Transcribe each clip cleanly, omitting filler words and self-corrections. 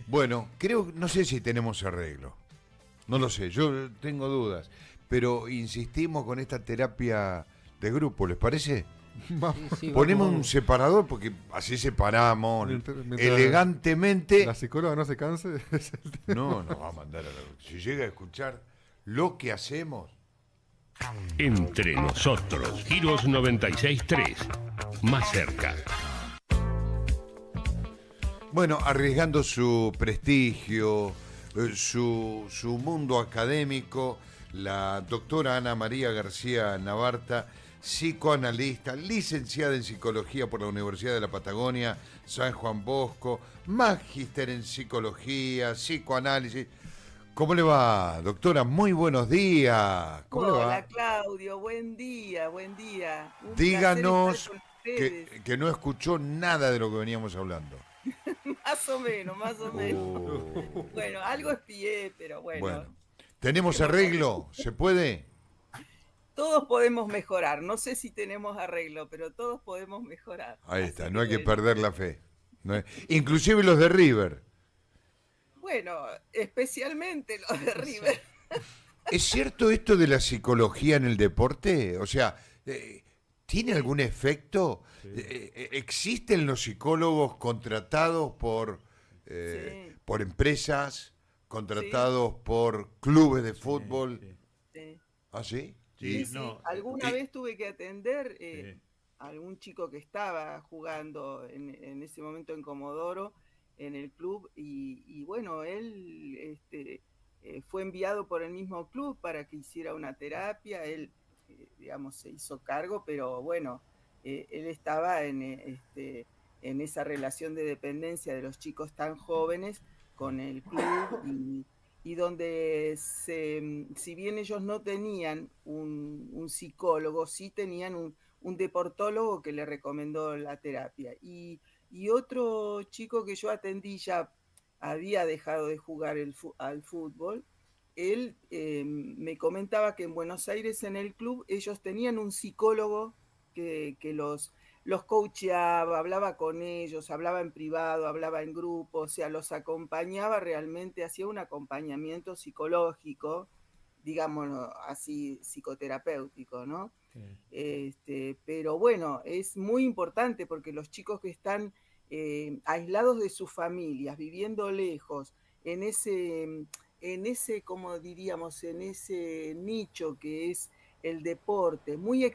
Bueno, no sé si tenemos arreglo. No lo sé, yo tengo dudas. Pero insistimos con esta terapia de grupo, ¿les parece? Sí, sí, Ponemos un vamos. separador porque así separamos Mientras elegantemente. la psicóloga no se canse. Es el tema. No, nos va a mandar a la... Si llega a escuchar lo que hacemos. Entre nosotros, Giros 96.3, más cerca. Bueno, arriesgando su prestigio, su mundo académico, la doctora Ana María García Navarta, psicoanalista, licenciada en psicología por la Universidad de la Patagonia, San Juan Bosco, magíster en psicología, psicoanálisis. ¿Cómo le va, doctora? Muy buenos días. ¿Cómo le va? Hola Claudio, buen día, buen día. Un placer Díganos estar con ustedes. que no escuchó nada de lo que veníamos hablando. Más o menos, más o menos. Oh. Bueno, algo espié, pero bueno. Bueno, ¿tenemos arreglo? ¿Se puede? Todos podemos mejorar. No sé si tenemos arreglo, pero todos podemos mejorar. Ahí Así está, que no hay que bueno. perder la fe. Inclusive los de River. Bueno, especialmente los de River. ¿Es cierto esto de la psicología en el deporte? O sea, ¿tiene algún efecto? ¿Existen los psicólogos contratados Sí, por empresas, contratados por clubes de fútbol? sí. ¿Ah, sí? Sí, Y, sí. no, Alguna vez tuve que atender sí. a algún chico que estaba jugando en ese momento en Comodoro, en el club, y bueno, él fue enviado por el mismo club para que hiciera una terapia. Él, digamos, se hizo cargo, pero bueno, él estaba en esa relación de dependencia de los chicos tan jóvenes con el club y donde si bien ellos no tenían un psicólogo, sí tenían un deportólogo que le recomendó la terapia. Y otro chico que yo atendí ya había dejado de jugar al fútbol. Él me comentaba que en Buenos Aires en el club ellos tenían un psicólogo que los coacheaba, hablaba con ellos, hablaba en privado, hablaba en grupo, o sea, los acompañaba realmente, hacía un acompañamiento psicológico, digámoslo así, psicoterapéutico, ¿no? Pero bueno, es muy importante porque los chicos que están aislados de sus familias, viviendo lejos, en ese, como diríamos, en ese nicho que es el deporte, muy claro.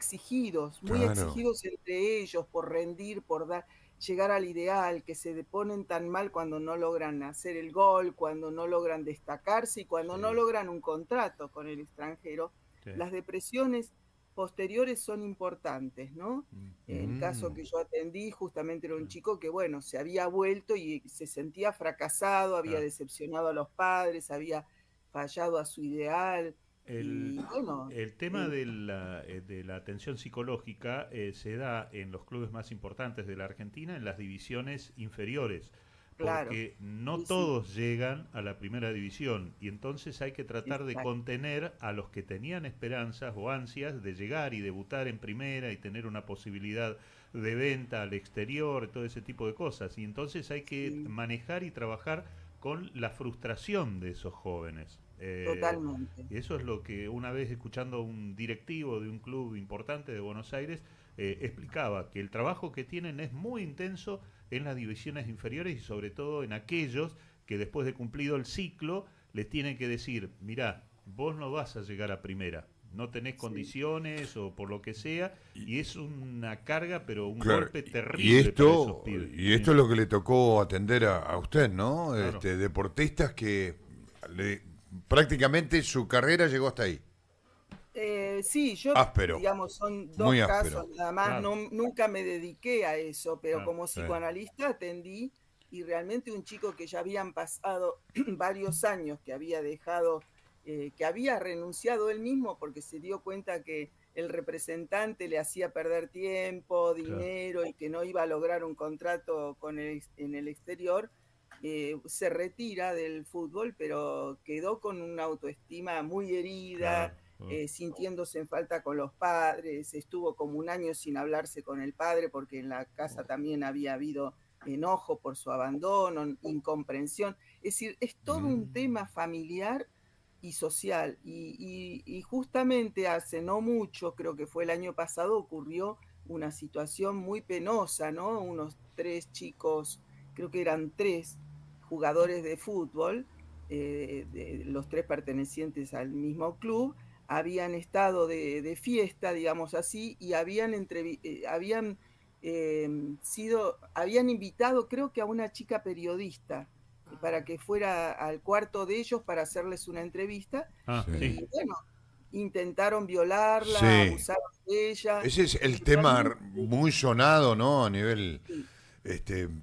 exigidos entre ellos por rendir, por dar, llegar al ideal, que se ponen tan mal cuando no logran hacer el gol, cuando no logran destacarse y cuando no Sí, logran un contrato con el extranjero. sí. Las depresiones posteriores son importantes, ¿no? El caso Mm. que yo atendí justamente era un chico que, bueno, se había vuelto y se sentía fracasado, había Claro. decepcionado a los padres, había fallado a su ideal El, y bueno, el tema de la atención psicológica se da en los clubes más importantes de la Argentina, en las divisiones inferiores, claro, porque no sí, sí, todos llegan a la primera división y entonces hay que tratar de exacto, contener a los que tenían esperanzas o ansias de llegar y debutar en primera y tener una posibilidad de venta al exterior, todo ese tipo de cosas. Y entonces hay que sí, manejar y trabajar con la frustración de esos jóvenes. totalmente. Y eso es lo que una vez escuchando a un directivo de un club importante de Buenos Aires explicaba, que el trabajo que tienen es muy intenso en las divisiones inferiores y sobre todo en aquellos que después de cumplido el ciclo les tienen que decir, mirá, vos no vas a llegar a primera, no tenés Sí. condiciones o por lo que sea, y es una carga, pero un Claro, golpe y terrible para esos esto, pibes. y esto es lo que le tocó atender a usted, ¿no? Claro. Deportistas que prácticamente su carrera llegó hasta ahí. Sí, yo, Áspero, digamos, son muy dos casos áspero. nada más, Claro, nunca me dediqué a eso, pero claro. como Sí. psicoanalista atendí y realmente un chico que ya habían pasado varios años, que había dejado, que había renunciado él mismo porque se dio cuenta que el representante le hacía perder tiempo, Claro. dinero y que no iba a lograr un contrato en el exterior, se retira del fútbol, pero quedó con una autoestima muy herida, Claro. sintiéndose en falta con los padres, estuvo como un año sin hablarse con el padre porque en la casa también había habido enojo por su abandono, incomprensión. Es decir, es todo un tema familiar y social. Y justamente hace no mucho, creo que fue el año pasado, ocurrió una situación muy penosa, ¿no? Unos 3 chicos, creo que eran 3 jugadores de fútbol, los 3 pertenecientes al mismo club, habían estado de fiesta, digamos así, y habían invitado, creo que a una chica periodista, para que fuera al cuarto de ellos para hacerles una entrevista. Ah, Sí. sí. Y bueno, intentaron violarla, Sí. abusaron de ella. Ese es el y tema realmente, muy sonado, ¿no? A nivel sí,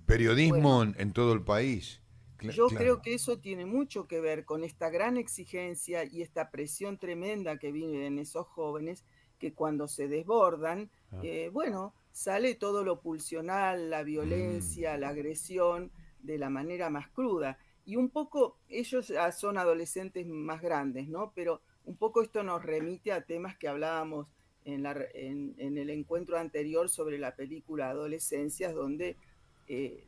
periodismo bueno, en todo el país. yo Claro. creo que eso tiene mucho que ver con esta gran exigencia y esta presión tremenda que vive en esos jóvenes, que cuando se desbordan, Ah, bueno, sale todo lo pulsional, la violencia, la agresión, de la manera más cruda. Y un poco, ellos ya son adolescentes más grandes, ¿no? Pero un poco esto nos remite a temas que hablábamos en el encuentro anterior sobre la película Adolescencias, donde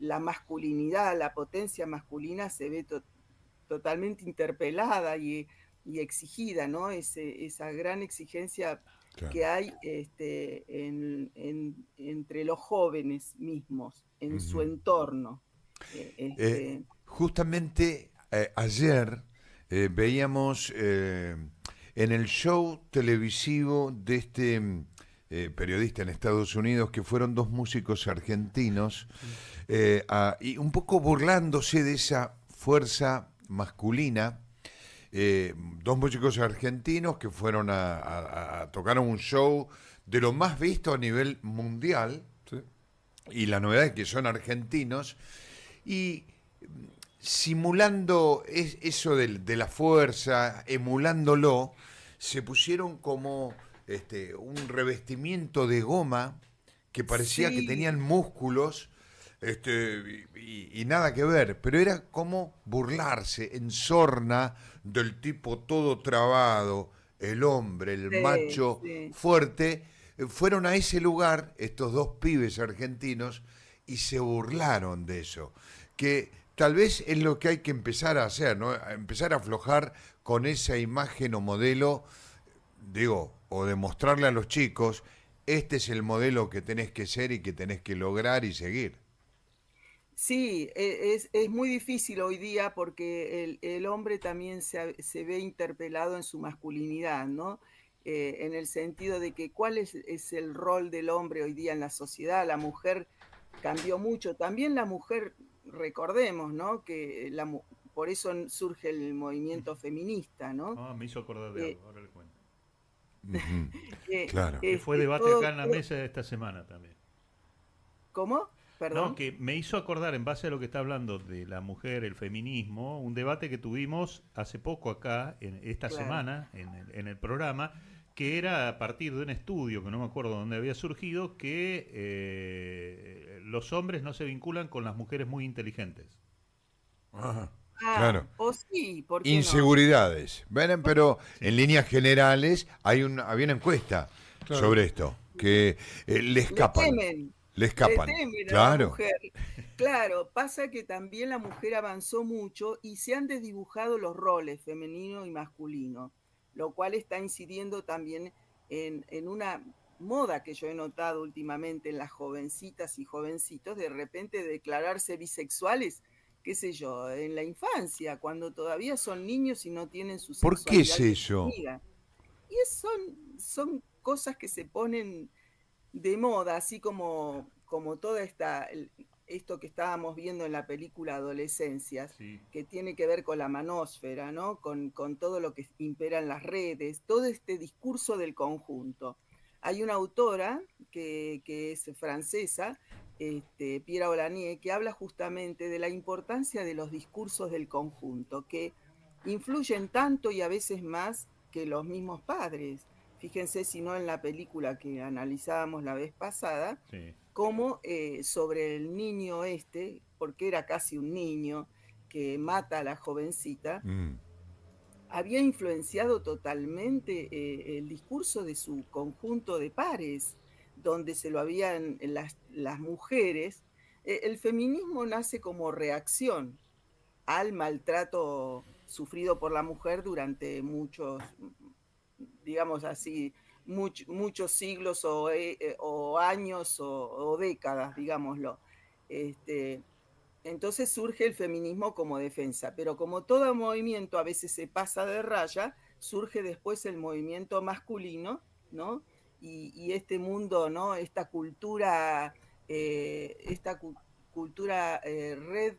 la masculinidad, la potencia masculina se ve totalmente interpelada y exigida, ¿no? Esa gran exigencia Claro. que hay entre los jóvenes mismos, en su Ujú. entorno. Justamente ayer veíamos en el show televisivo de periodista en Estados Unidos, que fueron 2 músicos argentinos, y un poco burlándose de esa fuerza masculina, 2 músicos argentinos que fueron a tocar un show de lo más visto a nivel mundial, Sí. y la novedad es que son argentinos, y simulando eso de la fuerza, emulándolo, se pusieron como un revestimiento de goma que parecía que Sí, tenían músculos, y nada que ver, pero era como burlarse en sorna del tipo todo trabado, el hombre, el sí, macho sí. fuerte. Fueron a ese lugar estos 2 pibes argentinos y se burlaron de eso, que tal vez es lo que hay que empezar a hacer, ¿no? A empezar a aflojar con esa imagen o modelo, digo, o demostrarle a los chicos, este es el modelo que tenés que ser y que tenés que lograr y seguir. Sí, es muy difícil hoy día porque el hombre también se ve interpelado en su masculinidad, ¿no? En el sentido de que cuál es el rol del hombre hoy día en la sociedad. La mujer cambió mucho. También la mujer, recordemos, ¿no? Que por eso surge el movimiento feminista, ¿no? ah, me hizo acordar de Eh, algo, ahora le cuento. Ujú. que, Claro. Que fue debate acá en la mesa esta semana también. ¿Cómo? No, Perdón. que me hizo acordar, en base a lo que está hablando de la mujer, el feminismo, un debate que tuvimos hace poco acá, esta Claro. semana, en el programa, que era a partir de un estudio, que no me acuerdo dónde había surgido, que los hombres no se vinculan con las mujeres muy inteligentes. Ajá. Ah, Claro. o sí, ¿por qué no? Inseguridades. Ven, pero Sí. en líneas generales había una encuesta Claro. sobre esto, que le Le escapan, temen, le le escapan. temen a la Claro. mujer. Claro, pasa que también la mujer avanzó mucho y se han desdibujado los roles femenino y masculino, lo cual está incidiendo también en una moda que yo he notado últimamente en las jovencitas y jovencitos, de repente declararse bisexuales, qué sé yo, en la infancia, cuando todavía son niños y no tienen su ¿Por qué es sexualidad eso? definida. Y son cosas que se ponen de moda, así como toda esto que estábamos viendo en la película Adolescencias, Sí. que tiene que ver con la manósfera, ¿no? Con todo lo que impera en las redes, todo este discurso del conjunto. Hay una autora que es francesa, Pierre Olanier, que habla justamente de la importancia de los discursos del conjunto, que influyen tanto y a veces más que los mismos padres. Fíjense si no en la película que analizábamos la vez pasada, Sí. como sobre el niño porque era casi un niño, que mata a la jovencita, Mm. había influenciado totalmente el discurso de su conjunto de pares, donde se lo habían las mujeres El feminismo nace como reacción al maltrato sufrido por la mujer durante muchos, digamos así, muchos siglos o años o décadas, digámoslo. Este, entonces surge el feminismo como defensa, pero como todo movimiento a veces se pasa de raya, surge después el movimiento masculino, ¿no? Y este mundo, ¿no? Esta cultura, cultura red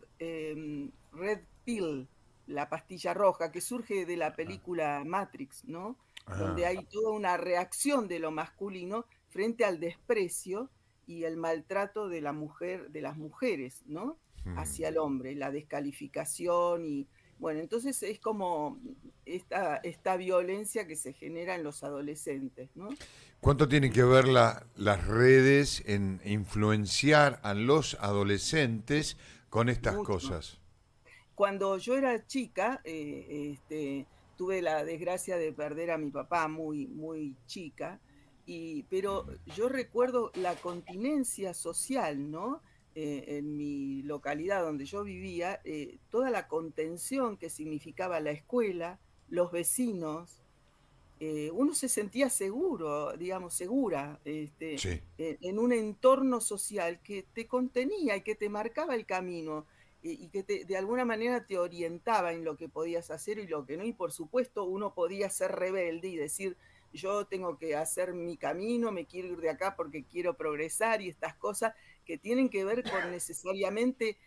pill, la pastilla roja, que surge de la película Matrix, ¿no? Donde Ah, hay toda una reacción de lo masculino frente al desprecio y el maltrato de la mujer, de las mujeres, ¿no? Hacia el hombre, la descalificación y bueno, entonces es como esta violencia que se genera en los adolescentes, ¿no? ¿cuánto tienen que ver las redes en influenciar a los adolescentes con estas Mucho. cosas? Cuando yo era chica, tuve la desgracia de perder a mi papá muy chica, pero yo recuerdo la continencia social, ¿no? En mi localidad donde yo vivía, toda la contención que significaba la escuela, los vecinos, uno se sentía seguro, digamos, segura, Sí, en un entorno social que te contenía y que te marcaba el camino y que de alguna manera te orientaba en lo que podías hacer y lo que no. Y por supuesto uno podía ser rebelde y decir, yo tengo que hacer mi camino, me quiero ir de acá porque quiero progresar y estas cosas que tienen que ver con necesariamente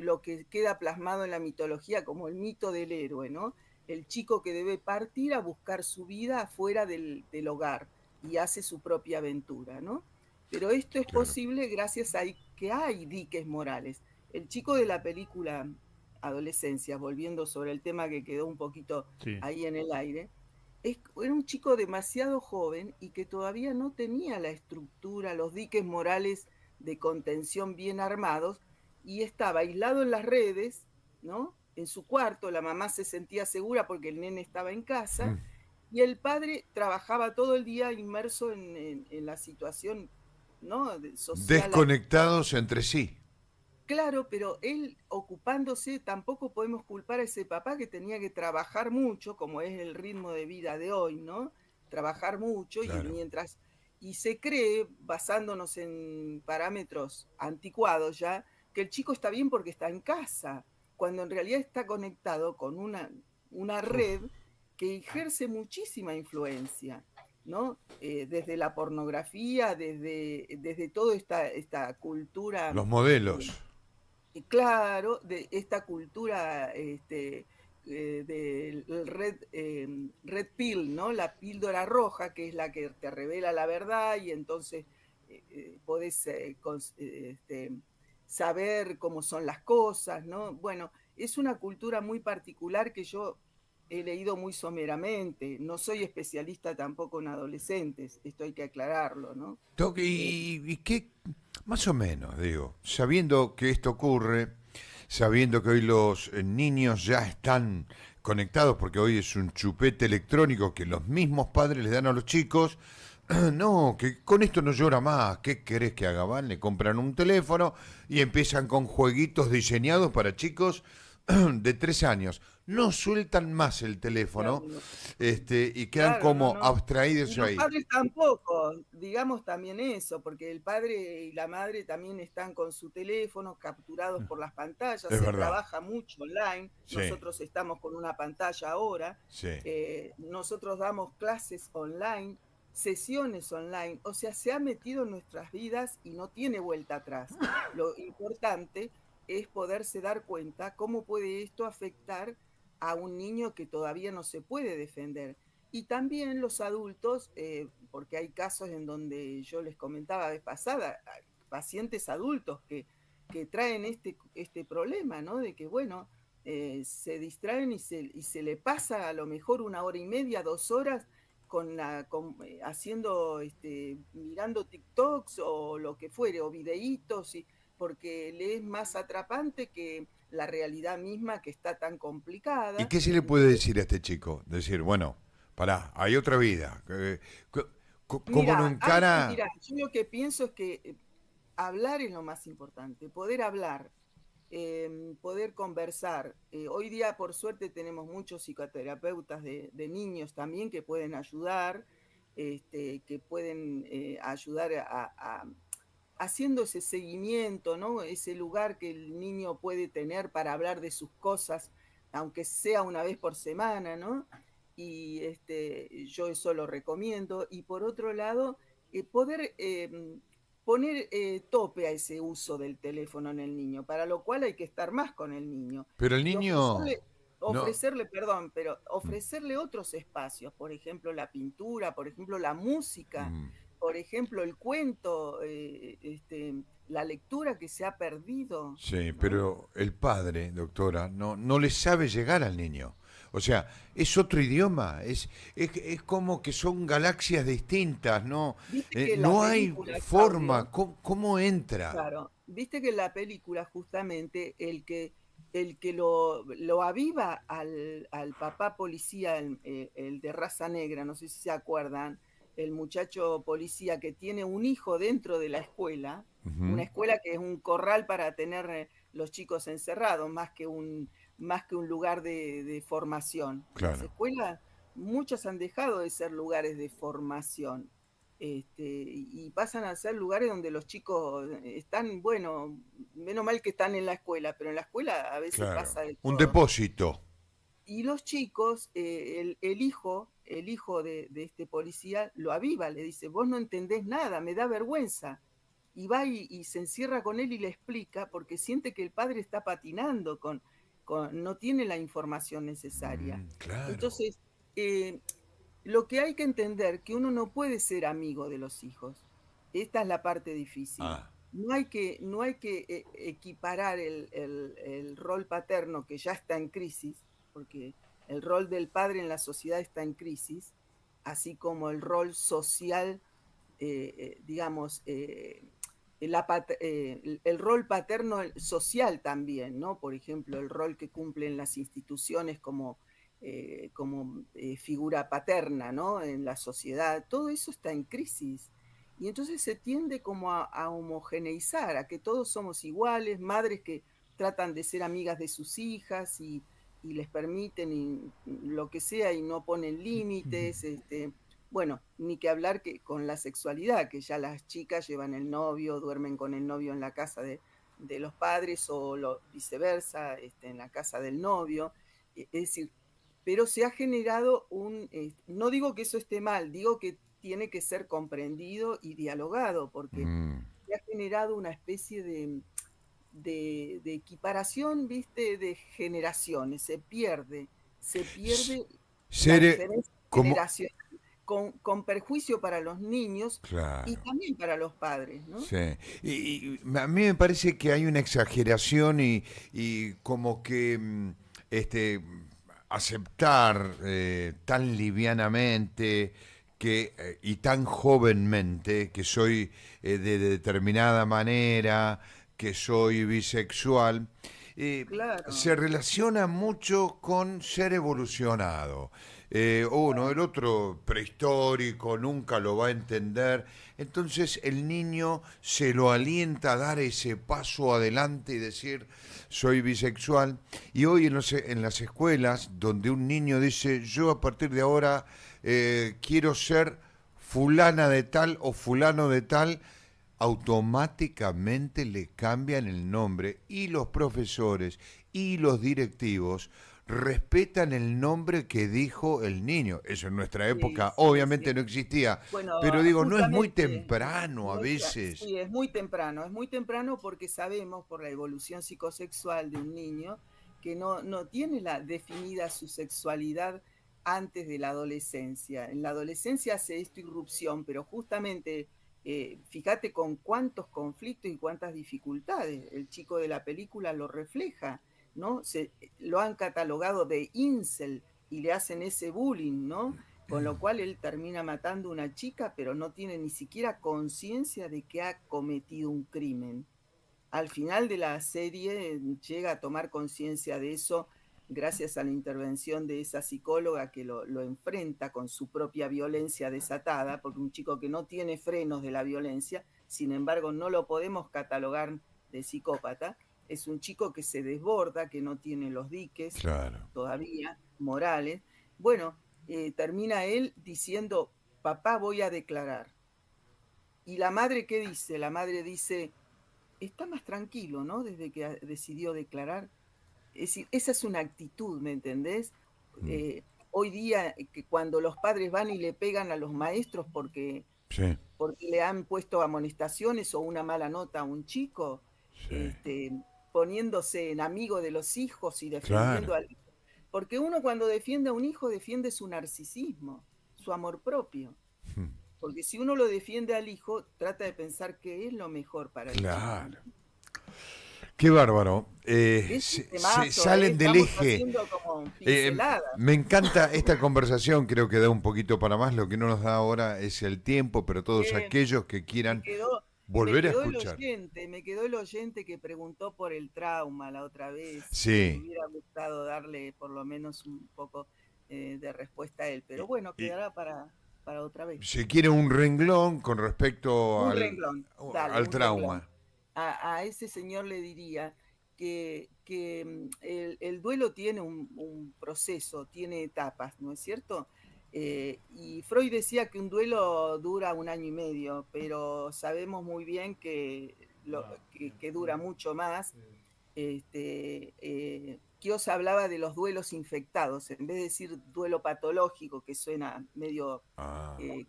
lo que queda plasmado en la mitología como el mito del héroe, ¿no? El chico que debe partir a buscar su vida afuera del hogar y hace su propia aventura, ¿no? Pero esto es claro. posible gracias a que hay diques morales. El chico de la película Adolescencia, volviendo sobre el tema que quedó un poquito Sí. ahí en el aire, era un chico demasiado joven y que todavía no tenía la estructura, los diques morales de contención bien armados y estaba aislado en las redes, ¿no? En su cuarto, la mamá se sentía segura porque el nene estaba en casa Mm. y el padre trabajaba todo el día inmerso en la situación, ¿no? Social. Desconectados entre sí. Claro, pero él ocupándose, tampoco podemos culpar a ese papá que tenía que trabajar mucho, como es el ritmo de vida de hoy, ¿no? Trabajar mucho Claro. y se cree, basándonos en parámetros anticuados ya, que el chico está bien porque está en casa, cuando en realidad está conectado con una Uf, red que ejerce muchísima influencia, ¿no? Desde la pornografía, desde toda esta cultura. los modelos. Claro, de esta cultura del red pill, ¿no? La píldora roja, que es la que te revela la verdad y entonces podés saber cómo son las cosas, ¿no? Bueno, es una cultura muy particular que yo he leído muy someramente. No soy especialista tampoco en adolescentes, esto hay que aclararlo, ¿no? Eh, Y qué, más o menos, digo, sabiendo que esto ocurre, sabiendo que hoy los niños ya están conectados, porque hoy es un chupete electrónico que los mismos padres les dan a los chicos, no, que con esto no llora más, ¿qué querés que haga? Van, le compran un teléfono y empiezan con jueguitos diseñados para chicos de 3 años. No sueltan más el teléfono, claro, y quedan claro, no, como no. Y abstraídos los ahí. padres tampoco, digamos también eso, porque el padre y la madre también están con su teléfono capturados por las pantallas, Es se verdad. trabaja mucho online, Sí, nosotros estamos con una pantalla ahora, sí. nosotros damos clases online, sesiones online, o sea, se ha metido en nuestras vidas y no tiene vuelta atrás. Lo importante es poderse dar cuenta cómo puede esto afectar a un niño que todavía no se puede defender. Y también los adultos, porque hay casos en donde yo les comentaba la vez pasada, pacientes adultos que traen este problema, ¿no? De que, bueno, se distraen y se le pasa a lo mejor 1 hora y media, 2 horas haciendo, mirando TikToks o lo que fuere, o videitos, porque le es más atrapante que la realidad misma que está tan ¿Y complicada. qué se le puede Entonces, decir a este chico? Decir, bueno, pará, hay otra vida. ¿Cómo no mira, encara? yo lo que pienso es que hablar es lo más importante, poder hablar, poder conversar. Hoy día, por suerte, tenemos muchos psicoterapeutas de niños también que pueden ayudar, que pueden ayudar haciendo ese seguimiento, ¿no? Ese lugar que el niño puede tener para hablar de sus cosas, aunque sea una vez por semana, ¿no? Y yo eso lo recomiendo. Y por otro lado, poder poner tope a ese uso del teléfono en el niño, para lo cual hay que estar más con el niño. Pero el Y niño no. ofrecerle otros espacios, por ejemplo, la pintura, por ejemplo, la música, Mm. por ejemplo, el cuento, la lectura que se ha perdido, Sí, ¿no? pero el padre, doctora, no le sabe llegar al niño. O sea, es otro idioma, es como que son galaxias distintas, ¿no? Viste que la No hay película, forma, Claudio, ¿cómo entra? claro, viste que en la película justamente el que lo aviva al papá policía, el de raza negra, no sé si se acuerdan, el muchacho policía que tiene un hijo dentro de la escuela, una Ujú, escuela que es un corral para tener los chicos encerrados, más que un lugar de formación. Las claro. escuelas, muchas han dejado de ser lugares de formación, y pasan a ser lugares donde los chicos están, bueno, menos mal que están en la escuela, pero en la escuela a veces Claro. pasa de Un todo. depósito. Y los chicos, el hijo de este policía lo aviva, le dice, vos no entendés nada, me da vergüenza. Y va y se encierra con él y le explica, porque siente que el padre está patinando, no tiene la información necesaria. Claro. Entonces, eh, lo que hay que entender que uno no puede ser amigo de los hijos. Esta es la parte difícil. Ah, No hay que equiparar el rol paterno que ya está en crisis, porque el rol del padre en la sociedad está en crisis, así como el rol social, digamos, el rol paterno social también, ¿no? Por ejemplo, el rol que cumplen las instituciones como figura paterna, ¿no? En la sociedad, todo eso está en crisis. Y entonces se tiende como a homogeneizar, a que todos somos iguales, madres que tratan de ser amigas de sus hijas y les permiten lo que sea y no ponen límites, bueno, ni que hablar que con la sexualidad, que ya las chicas llevan el novio, duermen con el novio en la casa de los padres o viceversa, en la casa del novio. Es decir, pero se ha generado no digo que eso esté mal, digo que tiene que ser comprendido y dialogado, porque mm. se ha generado una especie de equiparación, ¿viste? De generaciones, se pierde la Ser diferencia como... generacional con perjuicio para los niños y Claro. también para los padres, ¿no? Sí, a mí me parece que hay una exageración y como que aceptar tan livianamente y tan jovenmente que soy de determinada manera, que soy bisexual, se Claro, relaciona mucho con ser evolucionado. No, el otro prehistórico nunca lo va a entender. Entonces el niño se lo alienta a dar ese paso adelante y decir, soy bisexual. Y hoy en las escuelas, donde un niño dice, yo a partir de ahora quiero ser fulana de tal o fulano de tal, automáticamente le cambian el nombre y los profesores y los directivos respetan el nombre que dijo el niño. Eso en nuestra sí, época sí, obviamente sí. no existía, Bueno, pero digo, no es muy justamente, temprano a veces. sí, es muy temprano porque sabemos por la evolución psicosexual de un niño que no tiene definida su sexualidad antes de la adolescencia. En la adolescencia hace esta irrupción, pero justamente, fíjate con cuántos conflictos y cuántas dificultades. El chico de la película lo refleja, ¿no? Lo han catalogado de incel y le hacen ese bullying, ¿no? Con lo cual él termina matando a una chica, pero no tiene ni siquiera conciencia de que ha cometido un crimen. Al final de la serie llega a tomar conciencia de eso gracias a la intervención de esa psicóloga que lo enfrenta con su propia violencia desatada, porque un chico que no tiene frenos de la violencia sin embargo no lo podemos catalogar de psicópata. Es un chico que se desborda, que no tiene los diques todavía morales. Bueno, termina él diciendo, papá, voy a declarar. ¿Y la madre qué dice? La madre dice, está más tranquilo, ¿no? Desde que decidió declarar. Es decir, esa es una actitud, ¿me entendés? Hoy día, que cuando los padres van y le pegan a los maestros porque le han puesto amonestaciones o una mala nota a un chico, poniéndose en amigo de los hijos y defendiendo al hijo. Porque uno cuando defiende a un hijo, defiende su narcisismo, su amor propio. Porque si uno lo defiende al hijo, trata de pensar que es lo mejor para el chico. Qué bárbaro. Se salen del eje. Me encanta esta conversación, creo que da un poquito para más. Lo que no nos da ahora es el tiempo, pero todos aquellos que quieran volver a escuchar. Me quedó el oyente que preguntó por el trauma la otra vez. Sí. Me hubiera gustado darle por lo menos un poco de respuesta a él, pero bueno, quedará para otra vez. Si quiere un renglón con respecto al trauma. Renglón. A ese señor le diría que el duelo tiene un proceso, tiene etapas, ¿no es cierto? Y Freud decía que un duelo dura 1 año y medio, pero sabemos muy bien que dura mucho más. Kios hablaba de los duelos infectados, en vez de decir duelo patológico, que suena medio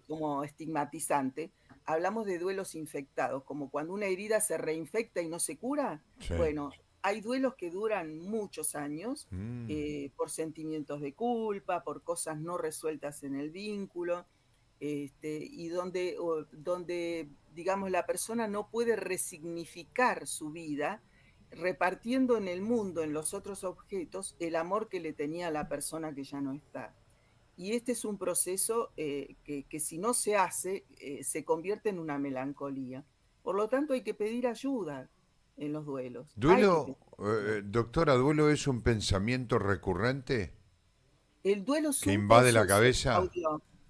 como estigmatizante, hablamos de duelos infectados, como cuando una herida se reinfecta y no se cura. Bueno, hay duelos que duran muchos años por sentimientos de culpa, por cosas no resueltas en el vínculo, y donde, digamos, la persona no puede resignificar su vida repartiendo en el mundo, en los otros objetos, el amor que le tenía a la persona que ya no está. Y este es un proceso que si no se hace, se convierte en una melancolía. Por lo tanto, hay que pedir ayuda en los duelos. Doctora, ¿duelo es un pensamiento recurrente? El duelo es que invade la cabeza.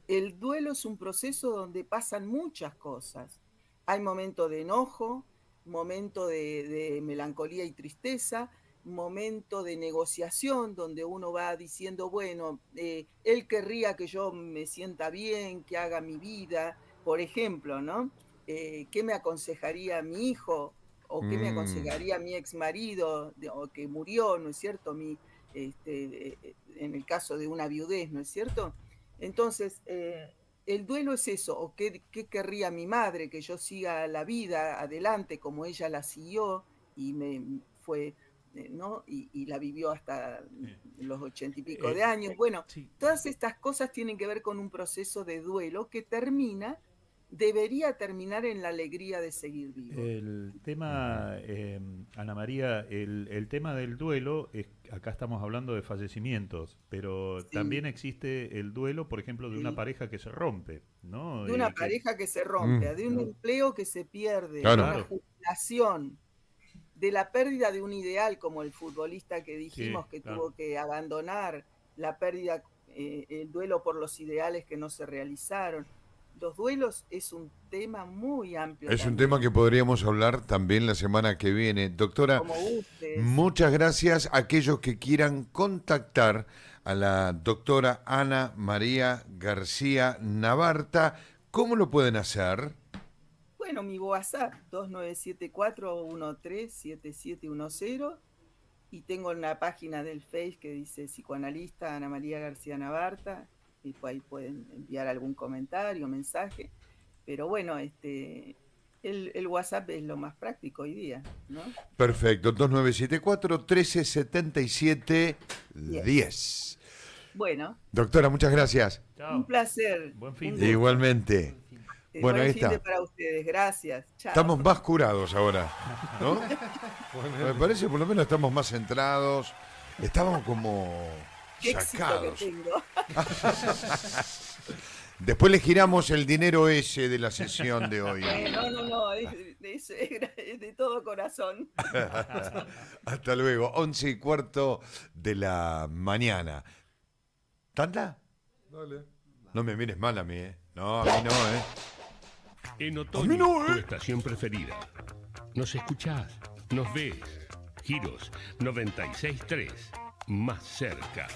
El duelo es un proceso donde pasan muchas cosas. Hay momentos de enojo, momento de melancolía y tristeza, momento de negociación donde uno va diciendo, bueno, él querría que yo me sienta bien, que haga mi vida, por ejemplo, ¿no? ¿Qué me aconsejaría mi hijo? ¿O qué me aconsejaría mi ex marido o que murió, ¿no es cierto? En el caso de una viudez, ¿no es cierto? Entonces, el duelo es eso, o qué querría mi madre, que yo siga la vida adelante como ella la siguió y me fue, ¿no? Y la vivió hasta los 80 y pico de años. Bueno, todas estas cosas tienen que ver con un proceso de duelo que debería terminar en la alegría de seguir vivo. El tema, Ana María, el tema del duelo, acá estamos hablando de fallecimientos, pero también existe el duelo, por ejemplo, de una pareja que se rompe, ¿no? De una pareja que se rompe, de un empleo que se pierde, claro, de una jubilación, de la pérdida de un ideal, como el futbolista que dijimos que tuvo que abandonar, la pérdida, el duelo por los ideales que no se realizaron. Los duelos es un tema muy amplio. Es un tema que podríamos hablar también la semana que viene. Doctora, muchas gracias a aquellos que quieran contactar a la doctora Ana María García Navarta. ¿Cómo lo pueden hacer? Bueno, mi WhatsApp, 2974-137710, y tengo una página del Face que dice psicoanalista Ana María García Navarta, y ahí pueden enviar algún comentario, mensaje, pero bueno, el WhatsApp es lo más práctico hoy día, ¿no? Perfecto, 2974-1377-10. Bueno. Doctora, muchas gracias. Chao. Un placer. Buen fin de Igualmente. Bueno, ahí está. Para ustedes, gracias. Chao. Estamos más curados ahora, ¿no? Me parece por lo menos estamos más centrados. Estábamos como sacados. Después le giramos el dinero ese de la sesión de hoy. No, es de todo corazón. Hasta luego, 11:15 de la mañana. ¿Tanta? Dale. No me mires mal a mí, ¿eh? No, a mí no, ¿eh? En A otoño, mí no, tu estación preferida. Nos escuchás, nos ves. Giros 96.3, más cerca.